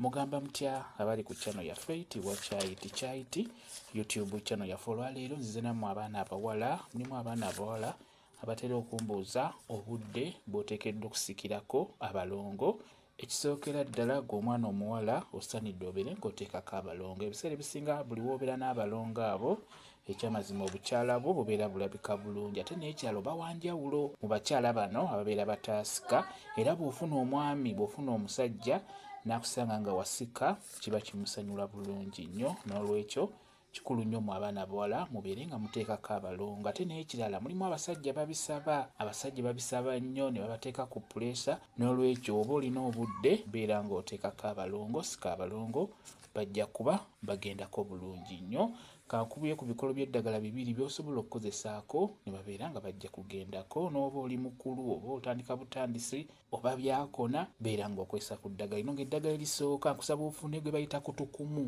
Mugamba mutya abali ku channel yaffe eyitibwa Kyaiti YouTube channel yaffe. Olwaleero nzize nammwe abaana abawala, mulimu abaana abawala abatera okumbuuza obudde bw'oteekeddwa okusikirako abalongo. Ekisookera ddala gw'omwana omuwala osanidde obeere ng'oteekako abalongo. Ebiseera ebisinga buli w'obeera n'abalongo abo, ekyamazima obukyala bwo bubeera bulabika bulungi. Ate n'ekyalo bawanjawulo mu bakyala bano ababeera bataasika, era bw'ofuna omwami, bw'ofuna omusajja n'akusanga nga wasika, kiba kimusanyula bulungi nnyo. N'olwekyo kikulu nnyo mu abaana abawala mubeere nga muteekako abalongo. Ate n'ekirala mulimu abasajja babisaba, abasajja babisaba nnyo ne babateeka ku puleesa. N'olwekyo oba olina obudde beera ng'oteekako abalongo, sika abalongo bajja kuba bagendako bulungi nnyo. Kankubye ku bikolo by'eddagala bibiri by'osobola okukozesaako ne babeera nga bajja kugendako. N'oba oli mukulu oba otandika butandisi oba byakona, beera ng'okozesa ku ddagala lino. Ng'eddagala erisooka nkusaba ofune gwe bayita kutukumu.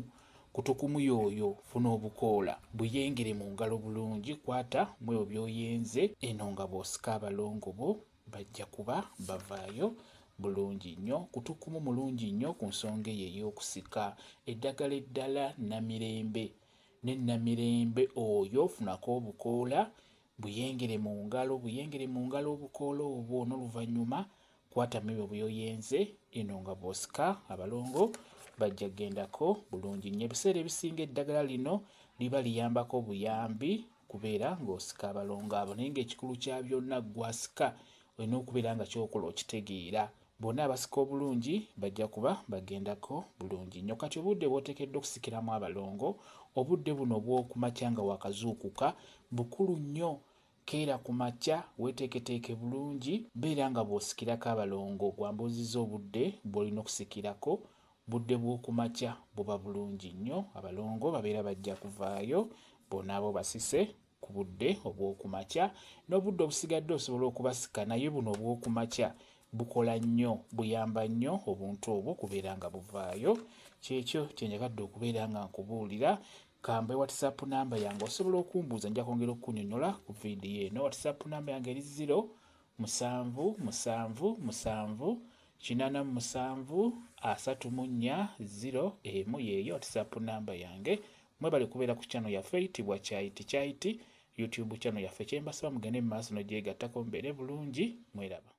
Kutukumu yooyo funa obukoola buyengere mu ngalo bulungi, kwata mwebyo by'oyenze eno nga bw'osika abalongo bo bajja kuba bavaayo bulungi nnyo. Kutukumu mulungi nnyo ku nsonga eyo ey'okusika. Eddagala eddala Namirembe ne Namirembe oyo funako obukoola buyengere mu ngalo, buyengere mu ngalo obukoola obwo. N'oluvannyuma kwatamu ebyo by'oyenze eno nga bw'osika abalongo bajja gendako bulungi nnyo. Ebiseera ebisinga eddagala lino liba liyambako buyambi kubeera ng'osika abalongo abo, naye ng'ekikulu kya byonna gwasika olina okubeera nga kyokola okitegeera. Bonna abasika obulungi bajja kuba bagendako bulungi nnyo. Kati obudde bw'oteekeddwa okusikiramu abalongo, obudde buno obw'okumakya nga wakazuukuka bukulu nnyo. Keera ku makya weeteeketeeke bulungi, beera nga bw'osikirako abalongo. Gwambuuzizza obudde bw'olina okusikirako, budde bw'oku makya buba bulungi nnyo. Abalongo babeera bajja kuvaayo bonna abo basise ku budde obw'oku makya. N'obudde obusigadde osobola okubasika, naye buno obw'oku makya bukola nnyo, buyamba nnyo obuntu obwo kubeera nga buvaayo. Kyekyo kye njagadde okubeera nga nkubuulira. Kambe WhatsApp namba yange osobola okumbuuza, nja kwongera okukunnyonnyola ku viidiyo eno. WhatsApp namba yange eri 0777873401 yeeyo WhatsApp namba yange. Mwebale kubeera ku channel yaffe eyitibwa Kyaiti YouTube channel yaffe. Kye mbasaba mugende mu maaso n'ogyegattako mubeere bulungi. Mweraba.